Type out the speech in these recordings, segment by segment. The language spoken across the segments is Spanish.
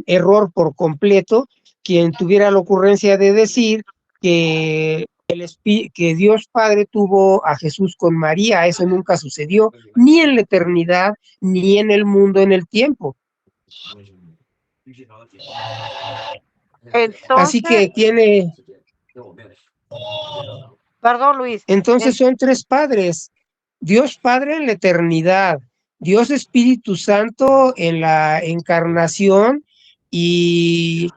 error por completo quien tuviera la ocurrencia de decir que que Dios Padre tuvo a Jesús con María. Eso nunca sucedió, ni en la eternidad, ni en el mundo, en el tiempo. Así Entonces, que tiene, perdón, Luis. entonces son tres padres: Dios Padre en la eternidad, Dios Espíritu Santo en la encarnación, y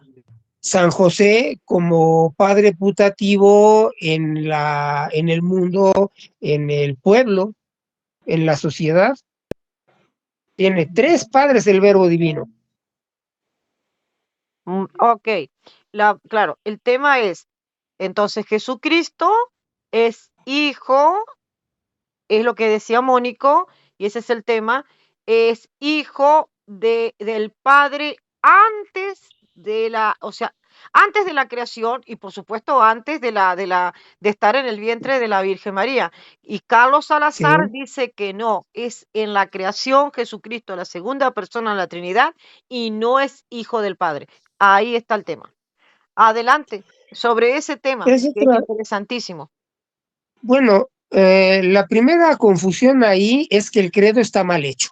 San José como padre putativo en el mundo, en el pueblo, en la sociedad. Tiene tres padres el Verbo Divino. Ok, claro, el tema es, entonces Jesucristo es hijo, es lo que decía Mónico, y ese es el tema, es hijo del Padre antes de la, o sea, antes de la creación y por supuesto antes de estar en el vientre de la Virgen María. Y Carlos Salazar Sí. dice que no, es en la creación Jesucristo, la segunda persona de la Trinidad, y no es hijo del Padre. Ahí está el tema. Adelante, sobre ese tema, Es que es otra, interesantísimo. bueno, la primera confusión ahí es que el credo está mal hecho.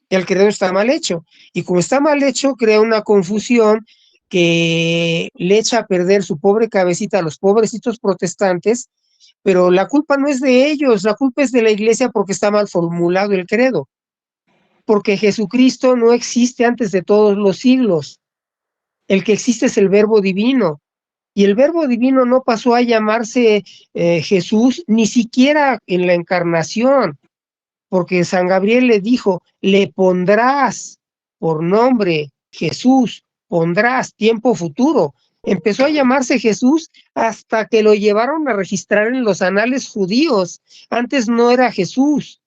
El credo está mal hecho. Y como está mal hecho, crea una confusión que le echa a perder su pobre cabecita a los pobrecitos protestantes, pero la culpa no es de ellos, la culpa es de la iglesia porque está mal formulado el credo. Porque Jesucristo no existe antes de todos los siglos. El que existe es el Verbo Divino. Y el Verbo Divino no pasó a llamarse Jesús ni siquiera en la encarnación, porque San Gabriel le dijo: le pondrás por nombre Jesús, pondrás, tiempo futuro. Empezó a llamarse Jesús hasta que lo llevaron a registrar en los anales judíos. Antes no era Jesús.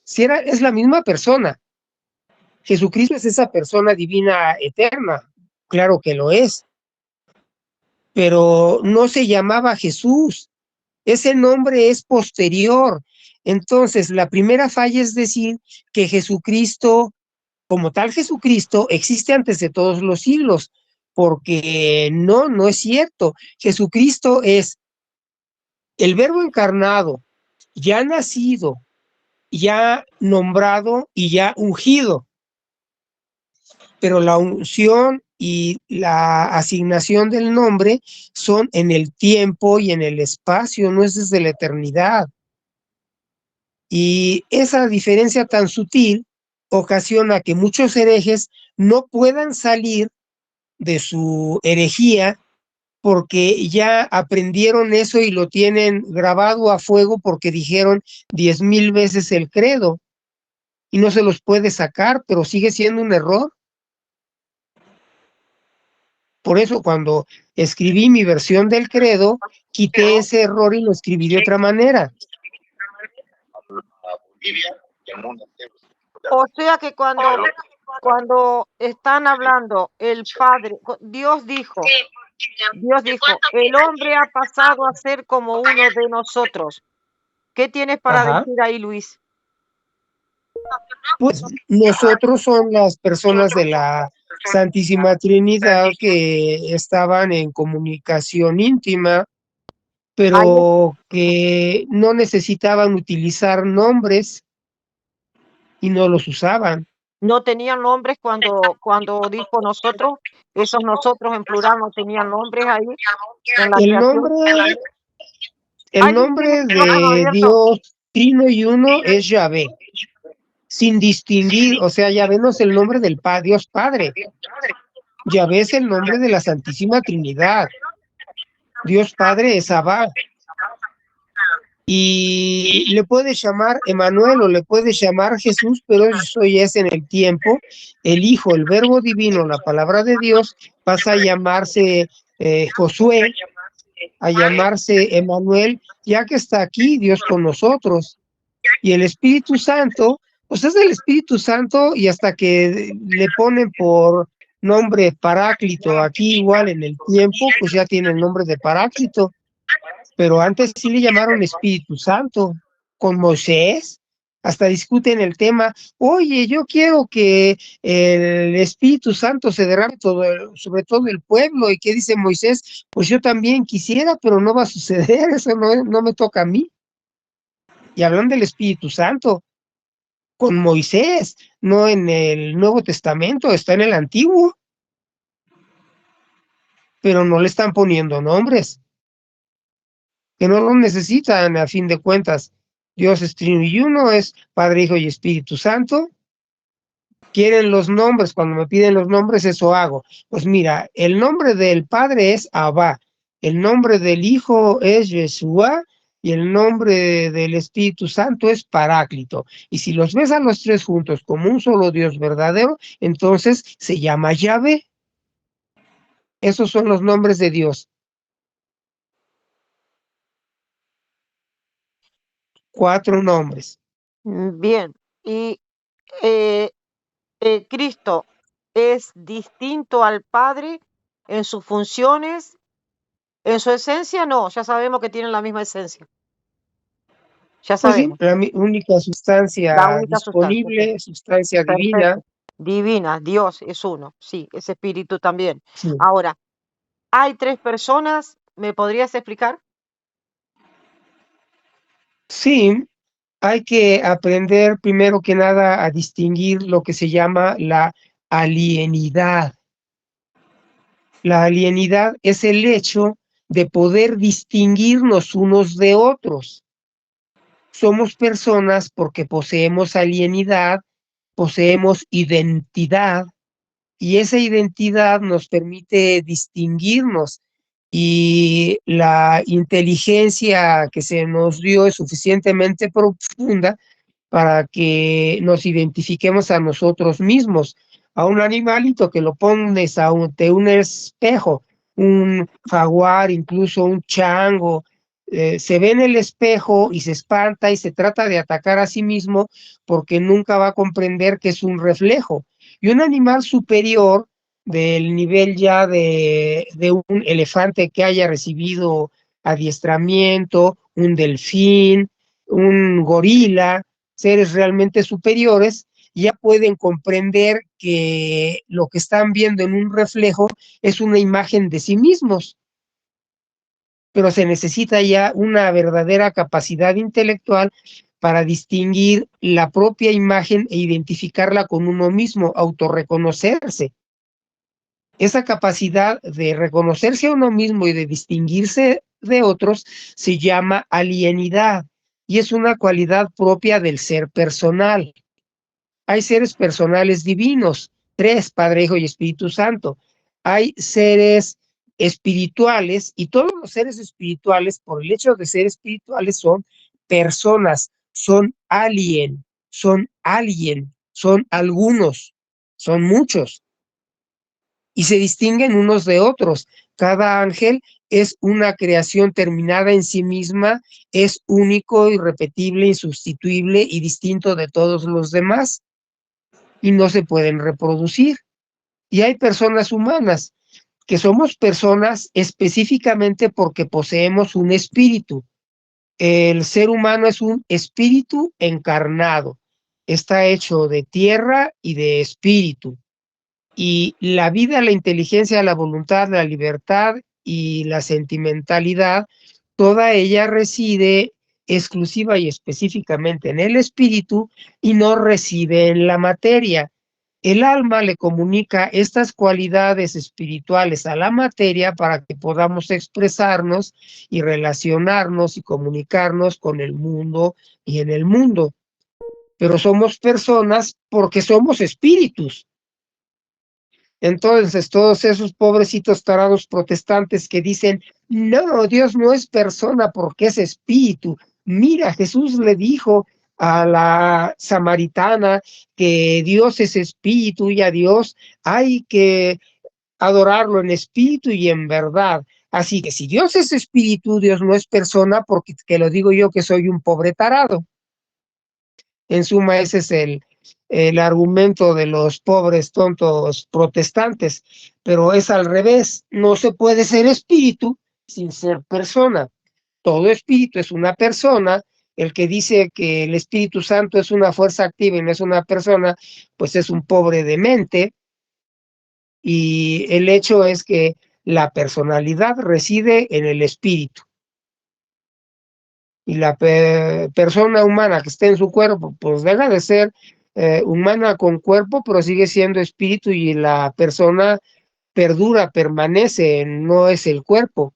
Si era, es la misma persona. Jesucristo es esa persona divina eterna, claro que lo es, pero no se llamaba Jesús. Ese nombre es posterior. Entonces, la primera falla es decir que Jesucristo, como tal Jesucristo, existe antes de todos los siglos, porque no, no es cierto. Jesucristo es el Verbo encarnado, ya nacido, ya nombrado y ya ungido. Pero la unción y la asignación del nombre son en el tiempo y en el espacio, no es desde la eternidad. Y esa diferencia tan sutil ocasiona que muchos herejes no puedan salir de su herejía porque ya aprendieron eso y lo tienen grabado a fuego porque dijeron 10,000 veces el credo y no se los puede sacar, pero sigue siendo un error. Por eso cuando escribí mi versión del credo, quité ese error y lo escribí de otra manera. O sea que cuando están hablando el Padre, Dios dijo, el hombre ha pasado a ser como uno de nosotros. ¿Qué tienes para Ajá. decir ahí, Luis? Pues nosotros son las personas de la Santísima Trinidad que estaban en comunicación íntima, Ahí pero que no necesitaban utilizar nombres y no los usaban. no tenían nombres cuando dijo nosotros, esos nosotros en plural no tenían nombres ahí en la El creación. nombre, el ¿Alguien tiene el nombre micrófono de abierto? Dios Trino y Uno es Yahvé, sin distinguir, o sea, Yahvé no es el nombre del Dios Padre, Yahvé es el nombre de la Santísima Trinidad, Dios Padre es Abba, y le puedes llamar Emanuel o le puedes llamar Jesús, pero eso ya es en el tiempo. El Hijo, el Verbo Divino, la palabra de Dios, pasa a llamarse Josué, a llamarse Emanuel, ya que está aquí Dios con nosotros. Y el Espíritu Santo, pues es el Espíritu Santo, y hasta que le ponen por nombre Paráclito aquí igual en el tiempo, pues ya tiene el nombre de Paráclito, pero antes sí le llamaron Espíritu Santo. Con Moisés Hasta discuten el tema, oye, yo quiero que el Espíritu Santo se derrame sobre todo el pueblo. ¿Y qué dice Moisés? Pues yo también quisiera, pero no va a suceder, eso no me toca a mí. Y hablan del Espíritu Santo con Moisés, no en el Nuevo Testamento, está en el Antiguo, pero no le están poniendo nombres, que no lo necesitan a fin de cuentas. Dios es trino y uno, es Padre, Hijo y Espíritu Santo. Quieren los nombres, cuando me piden los nombres, eso hago. Pues mira, el nombre del Padre es Abba, el nombre del Hijo es Yeshua, y el nombre del Espíritu Santo es Paráclito. Y si los ves a los tres juntos como un solo Dios verdadero, entonces se llama Yahvé. Esos son los nombres de Dios. 4 nombres. Bien. Y eh, Cristo es distinto al Padre en sus funciones, en su esencia, no, ya sabemos que tienen la misma esencia. Ya Pues sí, sabemos. la única La sustancia única sustancia, sí. disponible, sustancia divina. Perfecto. Divina, Dios es uno, sí, es espíritu también. Sí. Ahora, hay tres personas, ¿me podrías explicar? Sí, hay que aprender primero que nada a distinguir lo que se llama la alienidad. La alienidad es el hecho de poder distinguirnos unos de otros. Somos personas porque poseemos alienidad, poseemos identidad, y esa identidad nos permite distinguirnos, y la inteligencia que se nos dio es suficientemente profunda para que nos identifiquemos a nosotros mismos. A un animalito que lo pones ante un espejo, un jaguar, incluso un chango, se ve en el espejo y se espanta y se trata de atacar a sí mismo porque nunca va a comprender que es un reflejo. Y un animal superior del nivel ya de un elefante que haya recibido adiestramiento, un delfín, un gorila, seres realmente superiores, ya pueden comprender que lo que están viendo en un reflejo es una imagen de sí mismos, pero se necesita ya una verdadera capacidad intelectual para distinguir la propia imagen e identificarla con uno mismo, autorreconocerse. Esa capacidad de reconocerse a uno mismo y de distinguirse de otros se llama alienidad, y es una cualidad propia del ser personal. Hay seres personales divinos, tres, Padre, Hijo y Espíritu Santo. Hay seres espirituales, y todos los seres espirituales, por el hecho de ser espirituales, son personas, son alguien, son algunos, son muchos, y se distinguen unos de otros. Cada ángel es una creación terminada en sí misma, es único, irrepetible, insustituible y distinto de todos los demás, y no se pueden reproducir. Y hay personas humanas, que somos personas específicamente porque poseemos un espíritu. El ser humano es un espíritu encarnado, está hecho de tierra y de espíritu. Y la vida, la inteligencia, la voluntad, la libertad y la sentimentalidad, toda ella reside exclusiva y específicamente en el espíritu y no reside en la materia. El alma le comunica estas cualidades espirituales a la materia para que podamos expresarnos y relacionarnos y comunicarnos con el mundo y en el mundo. Pero somos personas porque somos espíritus. Entonces, todos esos pobrecitos tarados protestantes que dicen, no, Dios no es persona porque es espíritu. Mira, Jesús le dijo a la samaritana que Dios es espíritu, y a Dios hay que adorarlo en espíritu y en verdad. Así que si Dios es espíritu, Dios no es persona, porque que lo digo yo, que soy un pobre tarado. En suma, ese es el argumento de los pobres tontos protestantes, pero es al revés. No se puede ser espíritu sin ser persona. Todo espíritu es una persona, el que dice que el Espíritu Santo es una fuerza activa y no es una persona, pues es un pobre de mente. Y el hecho es que la personalidad reside en el espíritu. Y la persona humana que esté en su cuerpo, pues deja de ser humana con cuerpo, pero sigue siendo espíritu y la persona perdura, permanece, no es el cuerpo.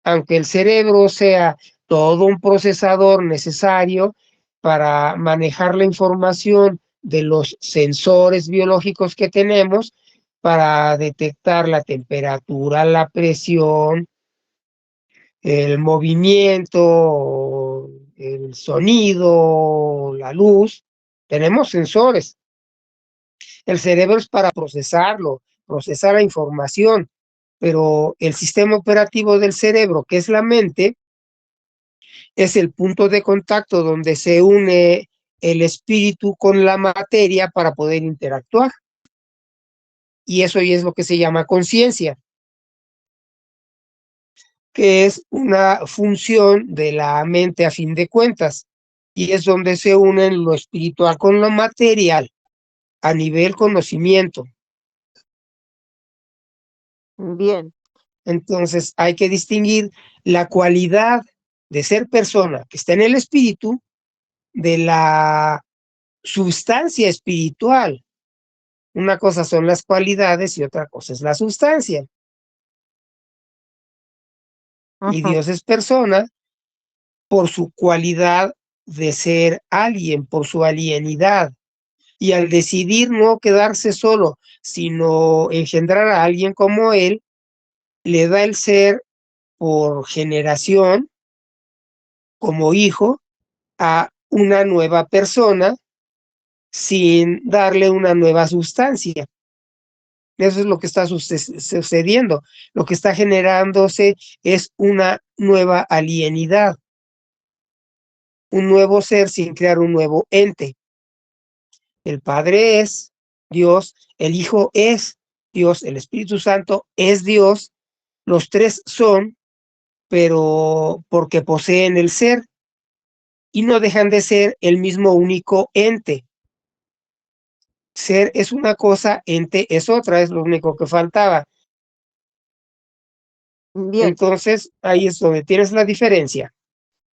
Aunque el cerebro sea todo un procesador necesario para manejar la información de los sensores biológicos que tenemos, para detectar la temperatura, la presión, el movimiento, el sonido, la luz. Tenemos sensores. El cerebro es para procesarlo, procesar la información, pero el sistema operativo del cerebro, que es la mente, es el punto de contacto donde se une el espíritu con la materia para poder interactuar. Y eso ya es lo que se llama conciencia, que es una función de la mente a fin de cuentas. Y es donde se unen lo espiritual con lo material a nivel conocimiento. Bien, Entonces hay que distinguir la cualidad de ser persona que está en el espíritu de la sustancia espiritual. Una cosa son las cualidades y otra cosa es la sustancia. Y ujú, Dios es persona por su cualidad de ser alguien, por su alienidad. Y al decidir no quedarse solo, sino engendrar a alguien como él, le da el ser por generación, como hijo, a una nueva persona sin darle una nueva sustancia. Eso es lo que está sucediendo. Lo que está generándose es una nueva alienidad, un nuevo ser sin crear un nuevo ente. El Padre es Dios, el Hijo es Dios, el Espíritu Santo es Dios. Los tres son, pero porque poseen el ser y no dejan de ser el mismo único ente. Ser es una cosa, ente es otra, es lo único que faltaba. bien. Entonces, ahí es donde tienes la diferencia.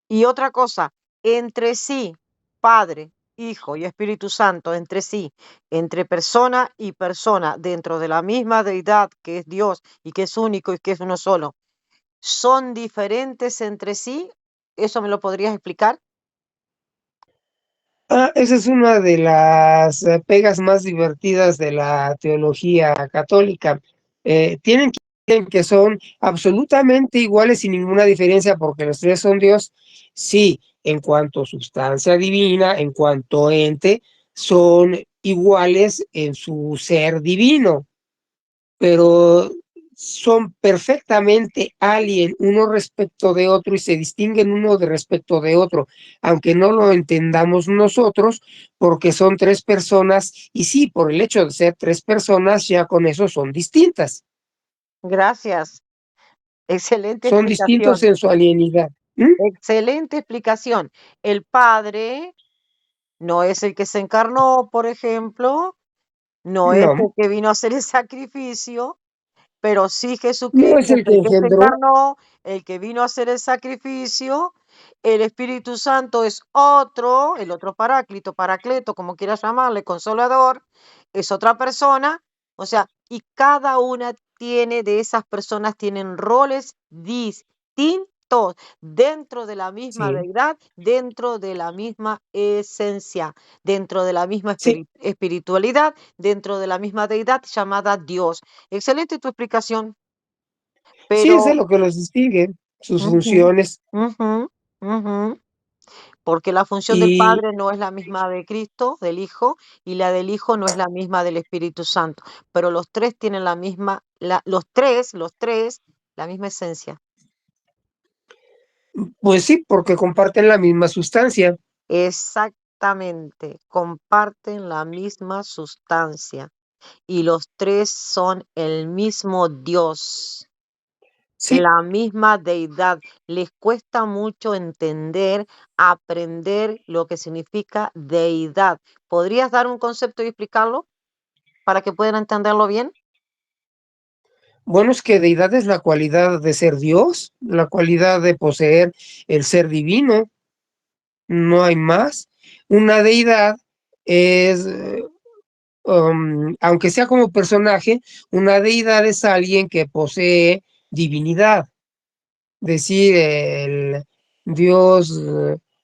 Y otra cosa, entre sí, Padre, Hijo y Espíritu Santo, entre sí, entre persona y persona, dentro de la misma deidad que es Dios y que es único y que es uno solo, ¿son diferentes entre sí? ¿Eso me lo podrías explicar? Esa es una de las pegas más divertidas de la teología católica. Tienen que son absolutamente iguales sin ninguna diferencia porque los tres son Dios. Sí, en cuanto a sustancia divina, en cuanto a ente, son iguales en su ser divino, pero son perfectamente alien uno respecto de otro y se distinguen uno de respecto de otro, aunque no lo entendamos nosotros, porque son tres personas y sí, por el hecho de ser tres personas, ya con eso son distintas, Gracias. Excelente son distintos explicación. en su alienidad. ¿Mm? Excelente explicación. El Padre no es el que se encarnó, por ejemplo, no es No, el que vino a hacer el sacrificio, pero sí no es Jesucristo es el que el que se engendró, encarnó, el que vino a hacer el sacrificio. El Espíritu Santo es otro, el otro paráclito, paracleto, como quieras llamarle, consolador, es otra persona. O sea, y cada una tiene de esas personas tienen roles distintos dentro de la misma sí, deidad, dentro de la misma esencia, dentro de la misma sí, espiritualidad, dentro de la misma deidad llamada Dios. Excelente tu explicación, sí es de pero lo que los distingue, sus ujú, funciones ujú, ujú, porque la función del y Padre no es la misma de Cristo, del Hijo, y la del Hijo no es la misma del Espíritu Santo, pero los tres tienen la misma, los tres, la misma esencia. pues sí, porque comparten la misma sustancia. Exactamente, comparten la misma sustancia y los tres son el mismo Dios. Sí, la misma deidad. Les cuesta mucho entender, aprender lo que significa deidad. ¿Podrías dar un concepto y explicarlo para que puedan entenderlo bien? bueno, es que deidad es la cualidad de ser Dios, la cualidad de poseer el ser divino, no hay más. Una deidad es, aunque sea como personaje, una deidad es alguien que posee divinidad, decir, el Dios,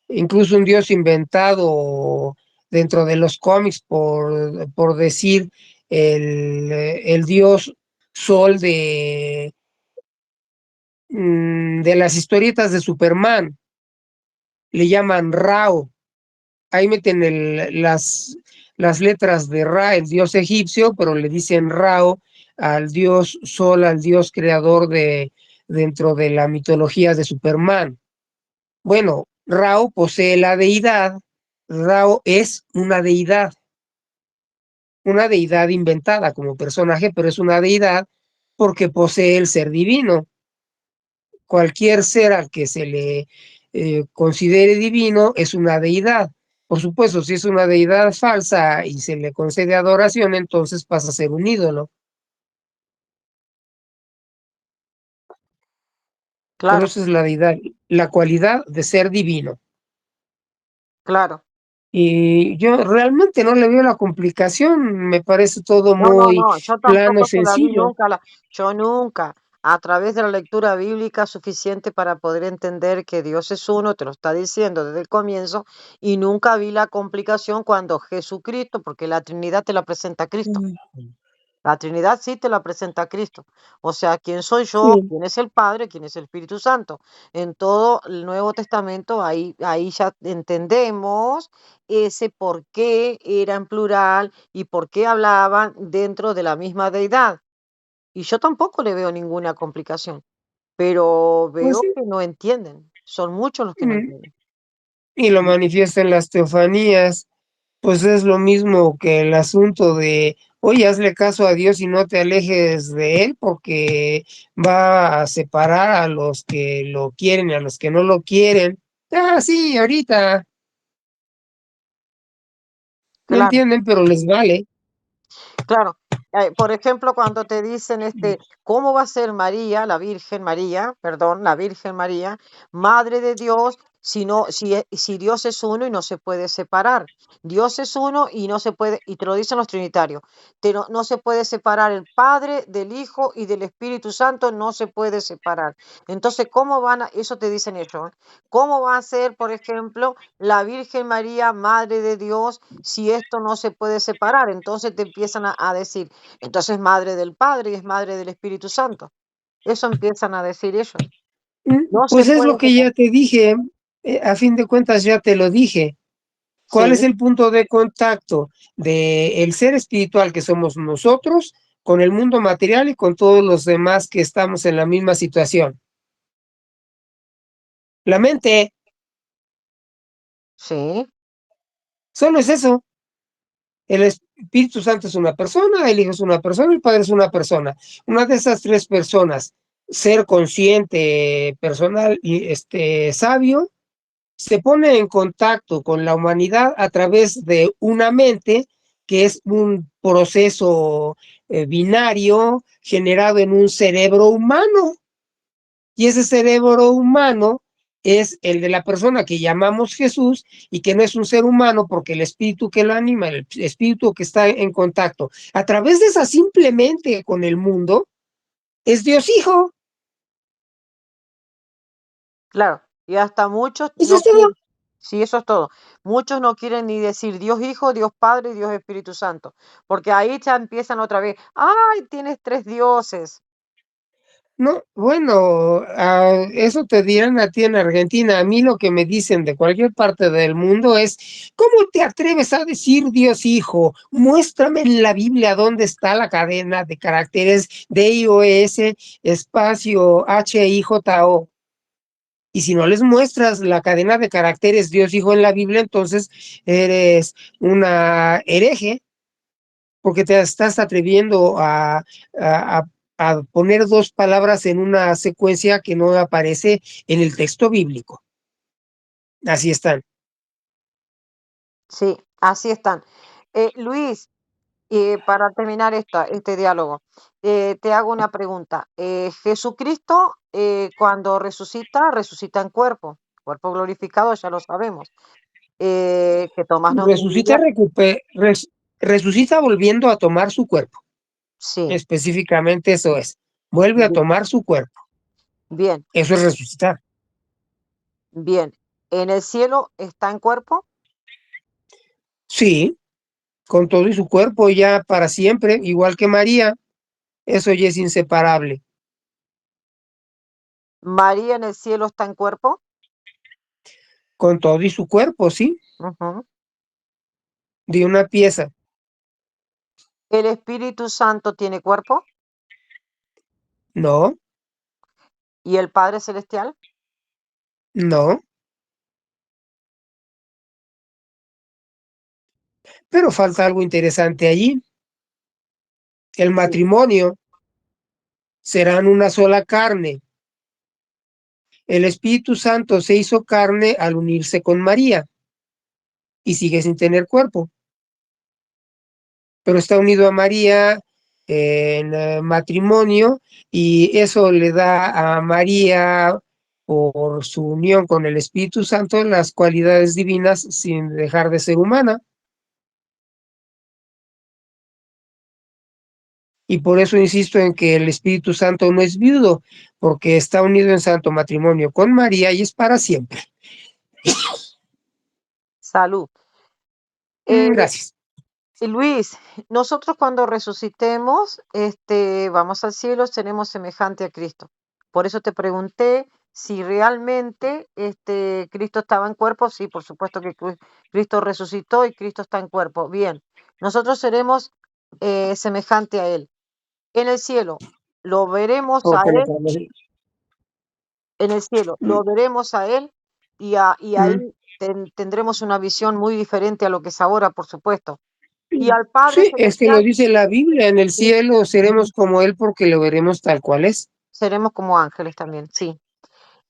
incluso un Dios inventado dentro de los cómics, por decir, el Dios Sol de las historietas de Superman, le llaman Rao. Ahí meten las letras de Ra, el dios egipcio, pero le dicen Rao al dios Sol, al dios creador dentro de la mitología de Superman. Bueno, Rao posee la deidad, Rao es una deidad inventada como personaje, pero es una deidad porque posee el ser divino. Cualquier ser al que se le considere divino es una deidad. Por supuesto, si es una deidad falsa y se le concede adoración, entonces pasa a ser un ídolo. Pero Claro, esa es la deidad, la cualidad de ser divino. claro. Y yo realmente no le veo la complicación, me parece todo No, no, muy no, yo plano, tampoco se la vi sencillo. nunca, yo nunca, a través de la lectura bíblica suficiente para poder entender que Dios es uno, te lo está diciendo desde el comienzo, y nunca vi la complicación cuando Jesucristo, porque la Trinidad te la presenta Cristo. Mm, La Trinidad sí te la presenta Cristo. O sea, ¿quién soy yo? sí, ¿Quién es el Padre? ¿Quién es el Espíritu Santo? En todo el Nuevo Testamento, ahí ya entendemos ese por qué era en plural y por qué hablaban dentro de la misma deidad. Y yo tampoco le veo ninguna complicación, pero pues veo sí. que no entienden. Son muchos los que no Mm, entienden. y lo Y manifiesta en las teofanías. Pues es lo mismo que el asunto de, oye, hazle caso a Dios y no te alejes de Él, porque va a separar a los que lo quieren y a los que no lo quieren. Ah, sí, ahorita no claro. entienden, pero les vale. Claro, por ejemplo, cuando te dicen, ¿cómo va a ser María, la Virgen María, perdón, la Virgen María, Madre de Dios, si no, si Dios es uno y no se puede separar? Dios es uno y no se puede, y te lo dicen los trinitarios, no se puede separar el Padre del Hijo y del Espíritu Santo, no se puede separar. Entonces, ¿cómo van a, eso te dicen ellos, ¿cómo va a ser, por ejemplo, la Virgen María, Madre de Dios, si esto no se puede separar? Entonces te empiezan a decir, entonces Madre del Padre y es Madre del Espíritu Santo. Eso empiezan a decir ellos. No se Pues es puede lo que separar. ya te dije, a fin de cuentas ya te lo dije. ¿Cuál es Sí, el punto de contacto del ser espiritual que somos nosotros con el mundo material y con todos los demás que estamos en la misma situación? La mente, sí, solo es eso. El Espíritu Santo es una persona, el Hijo es una persona, el Padre es una persona. Una de esas tres personas, ser consciente, personal y sabio, se pone en contacto con la humanidad a través de una mente que es un proceso binario generado en un cerebro humano. Y ese cerebro humano es el de la persona que llamamos Jesús y que no es un ser humano porque el espíritu que lo anima, el espíritu que está en contacto a través de esa simplemente con el mundo, es Dios Hijo. claro. Y hasta muchos Eso no es todo. quieren, sí, eso es todo. Muchos no quieren ni decir Dios Hijo, Dios Padre y Dios Espíritu Santo, porque ahí ya empiezan otra vez, ay, tienes tres dioses. No, bueno, eso te dirán a ti en Argentina. A mí lo que me dicen de cualquier parte del mundo es, ¿cómo te atreves a decir Dios Hijo? Muéstrame en la Biblia dónde está la cadena de caracteres DIOS espacio HIJO. Y si no les muestras la cadena de caracteres Dios Hijo en la Biblia, entonces eres una hereje, porque te estás atreviendo a a poner dos palabras en una secuencia que no aparece en el texto bíblico. Así están. Sí, así están. Luis, para terminar este diálogo, te hago una pregunta. Jesucristo, cuando resucita, resucita en cuerpo glorificado, ya lo sabemos. Que Tomás no Resucita, entendía. resucita volviendo a tomar su cuerpo. Sí, Específicamente eso es. Vuelve a bi- tomar su cuerpo. bien, Eso es resucitar. bien. ¿En el cielo está en cuerpo? Sí, con todo y su cuerpo ya para siempre, igual que María. Eso ya es inseparable. ¿María en el cielo está en cuerpo? Con todo y su cuerpo, sí, Ujú. de una pieza. ¿El Espíritu Santo tiene cuerpo? No, ¿Y el Padre Celestial? no. Pero falta algo interesante allí. El Sí. matrimonio serán una sola carne. El Espíritu Santo se hizo carne al unirse con María y sigue sin tener cuerpo, pero está unido a María en matrimonio y eso le da a María, por su unión con el Espíritu Santo, las cualidades divinas sin dejar de ser humana. Y por eso insisto en que el Espíritu Santo no es viudo, porque está unido en santo matrimonio con María y es para siempre. Salud. Eh, Gracias. Luis, nosotros cuando resucitemos, vamos al cielo, seremos semejante a Cristo. Por eso te pregunté si realmente Cristo estaba en cuerpo. Sí, por supuesto que Cristo resucitó y Cristo está en cuerpo. Bien, nosotros seremos semejante a Él. En el cielo, lo veremos a Ok, Él, en el cielo, lo veremos a Él y ahí tendremos una visión muy diferente a lo que es ahora, por supuesto. Y al Padre sí, es que lo Celestial, dice la Biblia, en el sí, cielo seremos como Él porque lo veremos tal cual es. seremos como ángeles también, sí.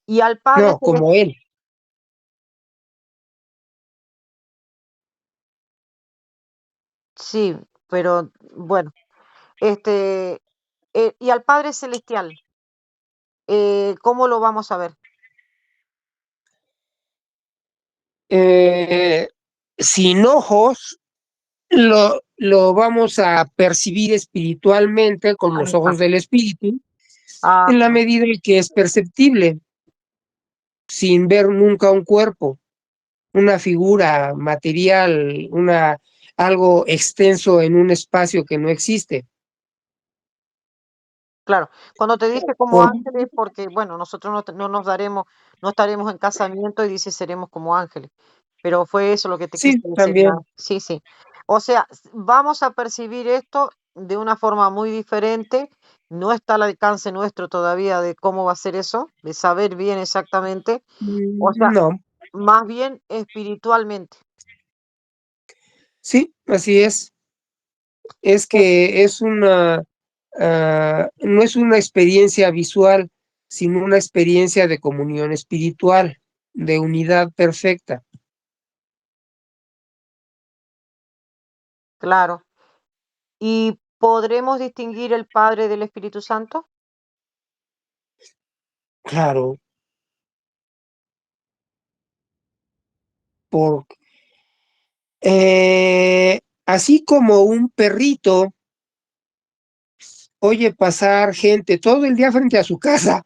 Y al Padre No, como Celestial, Él. sí, pero bueno, y al Padre Celestial, ¿cómo lo vamos a ver? Eh, Sin ojos, lo vamos a percibir espiritualmente con los Ajá, ojos del Espíritu, en la ajá, medida en que es perceptible, sin ver nunca un cuerpo, una figura material, algo extenso en un espacio que no existe. claro. Cuando te dije como Por, ángeles, porque bueno, nosotros no nos daremos, no estaremos en casamiento y dice seremos como ángeles. Pero fue eso lo que te quise sí, decir, nada. también. Sí, sí. O sea, vamos a percibir esto de una forma muy diferente. No está al alcance nuestro todavía de cómo va a ser eso, de saber bien exactamente. O sea, No, más bien espiritualmente. sí, así es. Es Eh, que es no es una experiencia visual, sino una experiencia de comunión espiritual, de unidad perfecta. Claro. ¿Y podremos distinguir el Padre del Espíritu Santo? Claro, por, así como un perrito oye pasar gente todo el día frente a su casa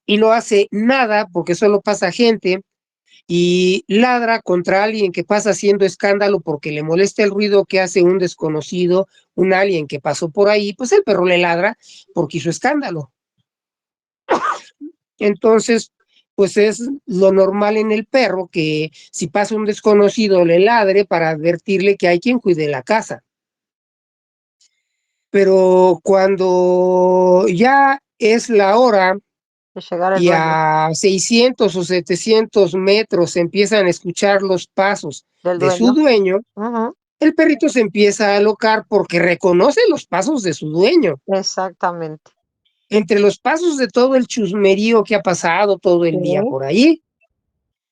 y no hace nada porque solo pasa gente y ladra contra alguien que pasa haciendo escándalo porque le molesta el ruido que hace un desconocido, un alien que pasó por ahí, pues el perro le ladra porque hizo escándalo. Entonces, pues es lo normal en el perro que si pasa un desconocido le ladre para advertirle que hay quien cuide la casa. Pero cuando ya es la hora De llegar el y dueño a 600 o 700 metros empiezan a escuchar los pasos del de su dueño. dueño, Ujú. el perrito se empieza a alocar porque reconoce los pasos de su dueño. Exactamente. Entre los pasos de todo el chusmerío que ha pasado todo el día Sí, por ahí,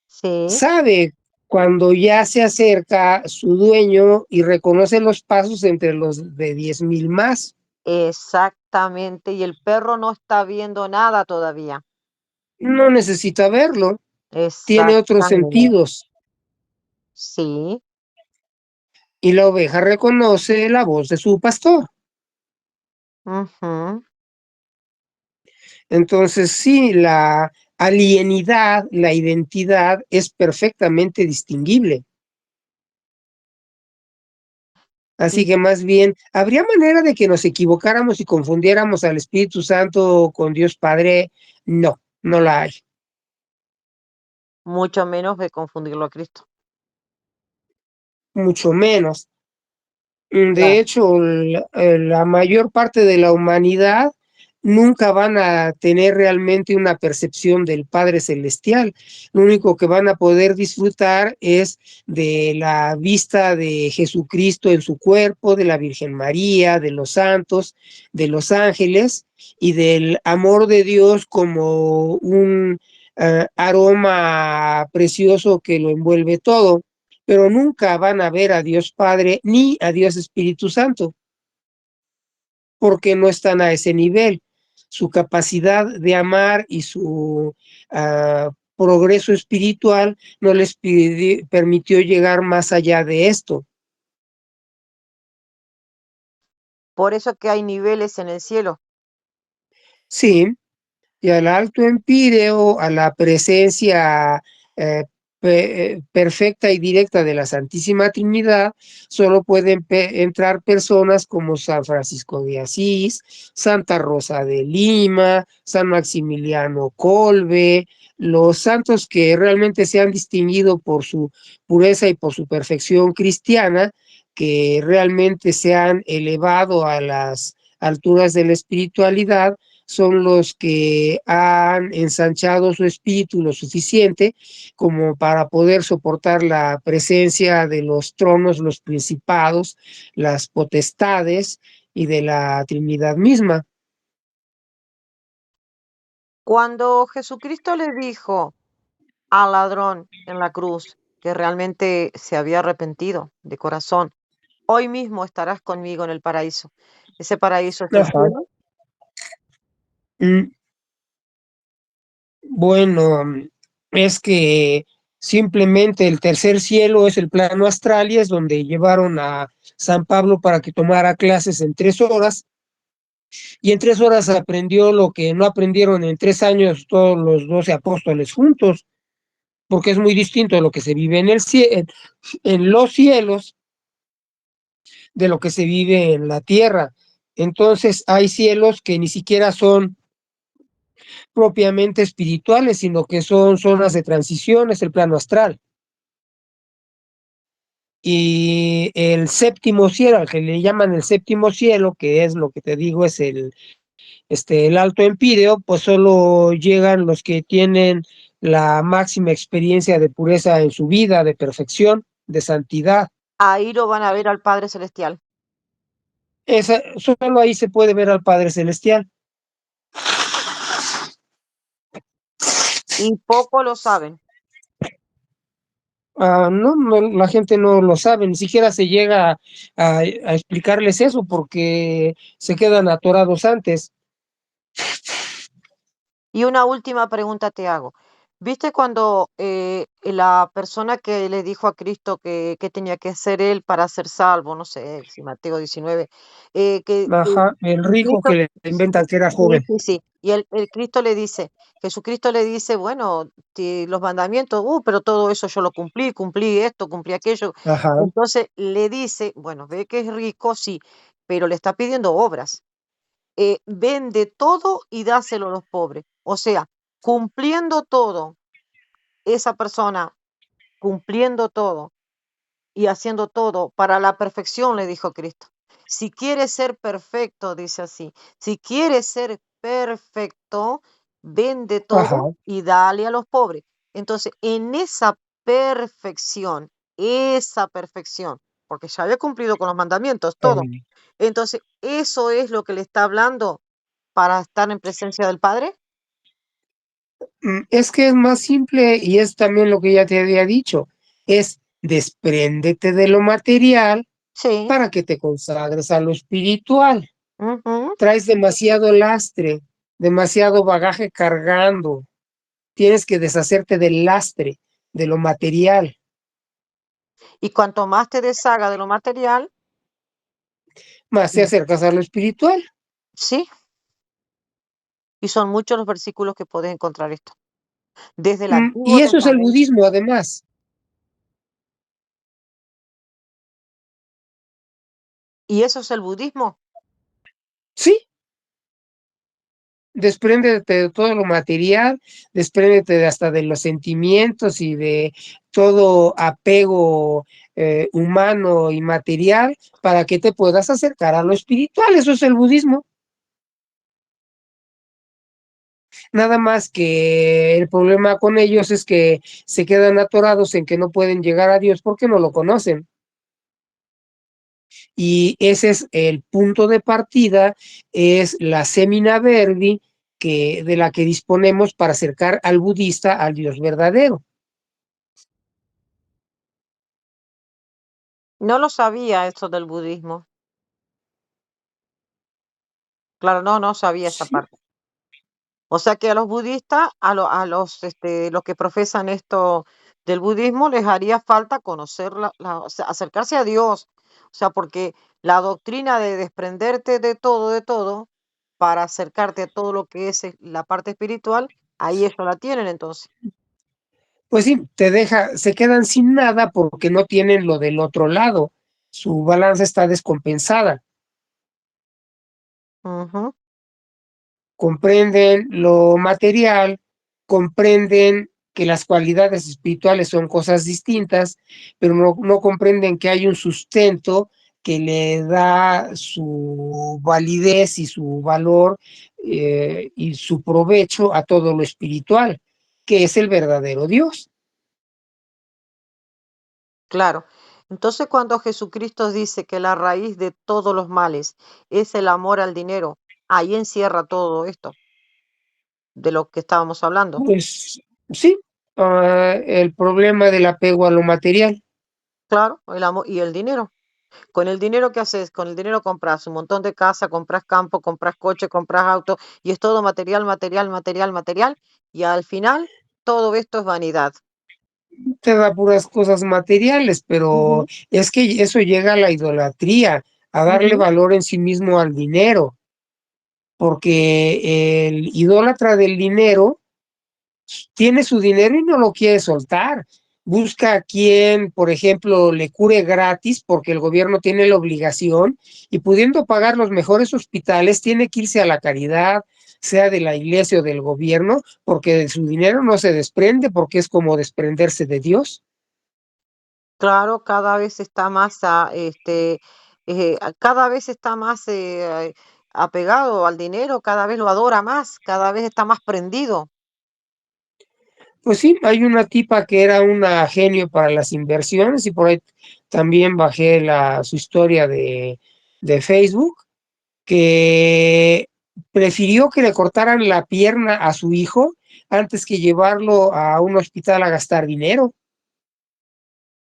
sí, sabe cuando ya se acerca su dueño y reconoce los pasos entre los de 10,000 más. exactamente. Y el perro no está viendo nada todavía. No necesita verlo, tiene otros Exactamente. sentidos. Sí, Y la oveja reconoce la voz de su pastor. ujú. Entonces, sí, la alienidad, la identidad es perfectamente distinguible. Así Y que más bien, ¿habría manera de que nos equivocáramos y confundiéramos al Espíritu Santo con Dios Padre? No, no la hay, mucho menos de confundirlo a Cristo. mucho menos. Claro. De hecho, la mayor parte de la humanidad nunca van a tener realmente una percepción del Padre Celestial. Lo único que van a poder disfrutar es de la vista de Jesucristo en su cuerpo, de la Virgen María, de los santos, de los ángeles y del amor de Dios como un aroma precioso que lo envuelve todo, pero nunca van a ver a Dios Padre ni a Dios Espíritu Santo, porque no están a ese nivel. Su capacidad de amar y su progreso espiritual no les permitió llegar más allá de esto. Por eso que hay niveles en el cielo. Sí, y al alto empíreo, a la presencia eh, perfecta y directa de la Santísima Trinidad, solo pueden entrar personas como San Francisco de Asís, Santa Rosa de Lima, San Maximiliano Kolbe, los santos que realmente se han distinguido por su pureza y por su perfección cristiana, que realmente se han elevado a las alturas de la espiritualidad, son los que han ensanchado su espíritu lo suficiente como para poder soportar la presencia de los tronos, los principados, las potestades y de la Trinidad misma. Cuando Jesucristo le dijo al ladrón en la cruz que realmente se había arrepentido de corazón, hoy mismo estarás conmigo en el paraíso. Ese paraíso es el Ajá. cielo. Mm, Bueno, es que simplemente el tercer cielo es el plano astral y es donde llevaron a San Pablo para que tomara clases en 3 horas y en 3 horas aprendió lo que no aprendieron en 3 años todos los 12 apóstoles juntos, porque es muy distinto de lo que se vive en el en los cielos de lo que se vive en la tierra. Entonces hay cielos que ni siquiera son propiamente espirituales, sino que son zonas de transición, es el plano astral. Y el séptimo cielo, al que le llaman el séptimo cielo, que es lo que te digo, es el alto empíreo, pues solo llegan los que tienen la máxima experiencia de pureza en su vida, de perfección, de santidad. Ahí lo van a ver al Padre Celestial. Solo ahí se puede ver al Padre Celestial. Y poco lo saben. No, no, la gente no lo sabe, ni siquiera se llega a explicarles eso porque se quedan atorados antes. Y una última pregunta te hago. ¿Viste cuando la persona que le dijo a Cristo que tenía que ser él para ser salvo, no sé, si Mateo 19, Ajá, el y rico Cristo, que le inventan que era sí, joven. sí, sí, y el Cristo le dice, Jesucristo le dice, bueno, los mandamientos, pero todo eso yo lo cumplí, cumplí esto, cumplí aquello. Ajá, Entonces le dice, bueno, ve que es rico, sí, pero le está pidiendo obras. Vende todo y dáselo a los pobres. O sea, cumpliendo todo, esa persona cumpliendo todo y haciendo todo para la perfección, le dijo Cristo. Si quieres ser perfecto, dice así, si quieres ser perfecto, vende todo ajá, y dale a los pobres. Entonces, en esa perfección, porque ya había cumplido con los mandamientos, todo. Amén. Entonces, ¿eso es lo que le está hablando para estar en presencia del Padre? Es que es más simple y es también lo que ya te había dicho, es despréndete de lo material Sí. para que te consagres a lo espiritual. Ujú. Traes demasiado lastre, demasiado bagaje cargando. Tienes que deshacerte del lastre, de lo material. Y cuanto más te deshaga de lo material, Más te mm, acercas a lo espiritual. sí, y son muchos los versículos que puedes encontrar esto, desde el Y Antiguo eso es el Testamento. budismo, además. ¿Y eso es el budismo? Sí, despréndete de todo lo material, despréndete hasta de los sentimientos y de todo apego humano y material para que te puedas acercar a lo espiritual. Eso es el budismo. Nada más que el problema con ellos es que se quedan atorados en que no pueden llegar a Dios porque no lo conocen. Y ese es el punto de partida, es la semina verdi de la que disponemos para acercar al budista al Dios verdadero. No lo sabía eso del budismo. Claro, no sabía esa Sí, parte. O sea que a los budistas, los que profesan esto del budismo, les haría falta conocer, o sea, acercarse a Dios. O sea, porque la doctrina de desprenderte de todo, para acercarte a todo lo que es la parte espiritual, ahí ellos la tienen entonces. pues sí, se quedan sin nada porque no tienen lo del otro lado. Su balanza está descompensada. Ujú. Comprenden lo material, comprenden que las cualidades espirituales son cosas distintas, pero no comprenden que hay un sustento que le da su validez y su valor y su provecho a todo lo espiritual, que es el verdadero Dios. Claro. Entonces, cuando Jesucristo dice que la raíz de todos los males es el amor al dinero, ahí encierra todo esto de lo que estábamos hablando. Pues sí, el problema del apego a lo material. Claro, el amor y el dinero. Con el dinero que haces, con el dinero compras un montón de casa, compras campo, compras coche, compras auto, y es todo material, material, material, material, y al final todo esto es vanidad. Te da puras cosas materiales, pero Ujú, es que eso llega a la idolatría, a darle ujú. valor en sí mismo al dinero, porque el idólatra del dinero tiene su dinero y no lo quiere soltar. Busca a quien, por ejemplo, le cure gratis porque el gobierno tiene la obligación y pudiendo pagar los mejores hospitales, tiene que irse a la caridad, sea de la iglesia o del gobierno, porque de su dinero no se desprende, porque es como desprenderse de Dios. Claro, cada vez está más cada vez está más apegado al dinero, cada vez lo adora más, cada vez está más prendido. Pues sí, hay una tipa que era una genio para las inversiones y por ahí también bajé su historia de Facebook, que prefirió que le cortaran la pierna a su hijo antes que llevarlo a un hospital a gastar dinero.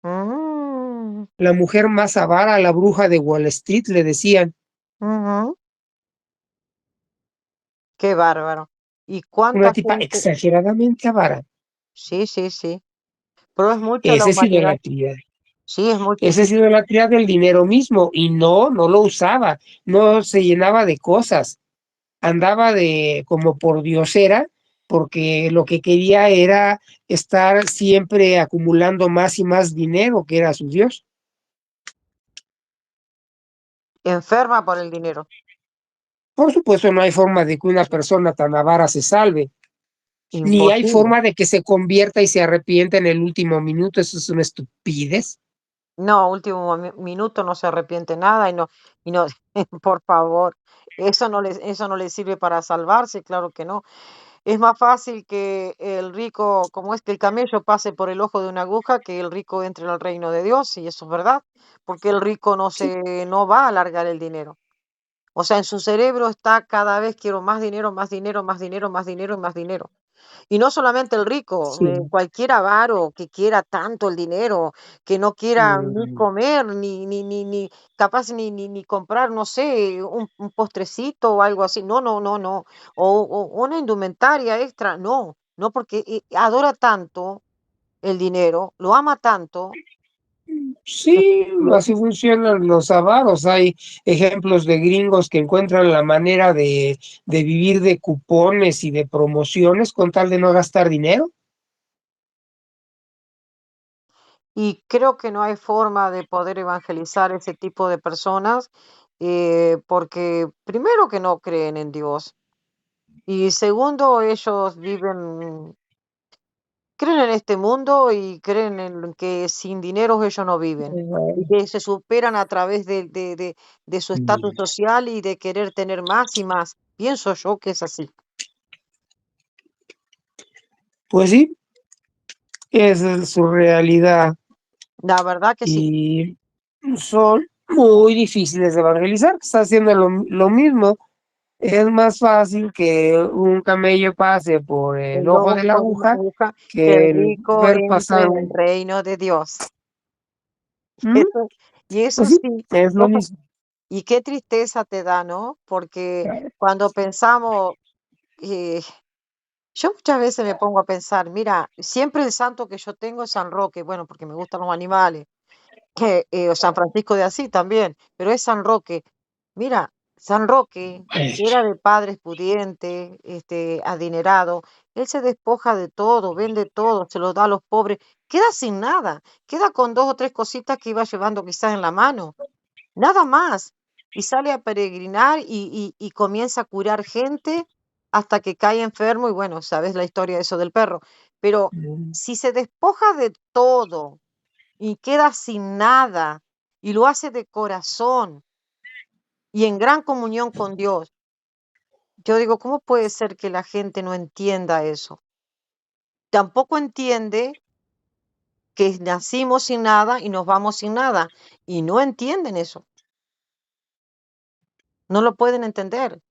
Mm, La mujer más avara, la bruja de Wall Street, le decían, ujú. Qué bárbaro. ¿Y una cuánta tipa gente? exageradamente avara. Sí, sí, sí. Pero es mucha la Esa es humanidad. idolatría. Sí, es Esa es muchísimo. idolatría del dinero mismo y no lo usaba, no se llenaba de cosas, andaba de como por diosera, porque lo que quería era estar siempre acumulando más y más dinero, que era su Dios. Enferma por el dinero. Por supuesto, no hay forma de que una persona tan avara se salve, ni hay Imposible. forma de que se convierta y se arrepienta en el último minuto, eso es una estupidez. No, último minuto no se arrepiente nada y no, por favor, eso no le sirve para salvarse, claro que no. Es más fácil que el rico, como es que el camello pase por el ojo de una aguja, que el rico entre al reino de Dios, y eso es verdad, porque el rico Sí, no va a alargar el dinero. O sea, en su cerebro está cada vez quiero más dinero, más dinero, más dinero, más dinero y más dinero. Y no solamente el rico, sí. cualquier avaro que quiera tanto el dinero, que no quiera ni Mm, comer, ni capaz ni comprar, no sé, un postrecito o algo así. No, no, no, no. O una indumentaria extra. No, no, porque adora tanto el dinero, lo ama tanto. sí, así funcionan los avaros. Hay ejemplos de gringos que encuentran la manera de vivir de cupones y de promociones con tal de no gastar dinero. Y creo que no hay forma de poder evangelizar ese tipo de personas, porque primero que no creen en Dios. Y segundo, ellos creen en este mundo y creen en que sin dinero ellos no viven. Y que se superan a través de su estatus Mm, social y de querer tener más y más. Pienso yo que es así. pues sí, esa es su realidad La verdad que sí. y son muy difíciles de evangelizar. Está haciendo lo mismo. Es más fácil que un camello pase por el El ojo de la ojo de una aguja aguja, que el que el rico ver entre pasar en el un... reino de Dios. ¿Mm? Eso, y eso Pues sí, sí, es lo no, mismo. y qué tristeza te da, ¿no? Porque Claro. cuando pensamos, eh, yo muchas veces me pongo a pensar, mira, siempre el santo que yo tengo es San Roque, bueno, porque me gustan los animales, o San Francisco de Asís también, pero es San Roque. Mira, San Roque, que era de padres pudientes, adinerado, él se despoja de todo, vende todo, se lo da a los pobres, queda sin nada, queda con dos o tres cositas que iba llevando quizás en la mano, nada más. Y sale a peregrinar y comienza a curar gente hasta que cae enfermo y bueno, sabes la historia de eso del perro. Pero Mm, si se despoja de todo y queda sin nada y lo hace de corazón y en gran comunión con Dios, yo digo, ¿cómo puede ser que la gente no entienda eso? Tampoco entiende que nacimos sin nada y nos vamos sin nada. Y no entienden eso, no lo pueden entender.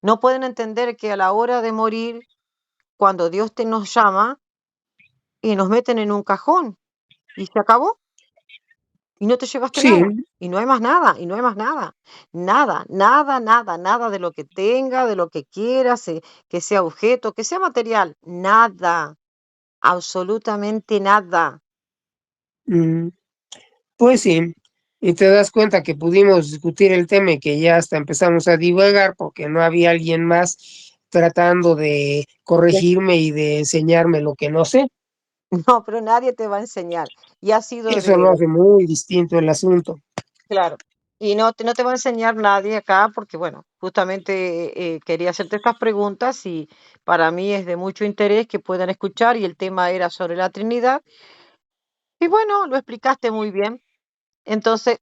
No pueden entender que a la hora de morir, cuando Dios nos llama y nos meten en un cajón y se acabó y no te llevaste sí, nada y no hay más nada y no hay más nada. Nada, nada, nada, nada de lo que tenga, de lo que quieras, que sea objeto, que sea material, nada, absolutamente nada. mm, pues sí. Y te das cuenta que pudimos discutir el tema y que ya hasta empezamos a divagar porque no había alguien más tratando de Ya. corregirme y de enseñarme lo que no sé. No, pero nadie te va a enseñar. Y ha sido Eso lo hace muy distinto el asunto. claro. Y no te va a enseñar nadie acá porque, bueno, justamente quería hacerte estas preguntas y para mí es de mucho interés que puedan escuchar y el tema era sobre la Trinidad. Y bueno, lo explicaste muy bien. Entonces,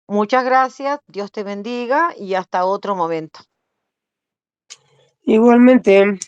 muchas gracias, Dios te bendiga y hasta otro momento. Igualmente,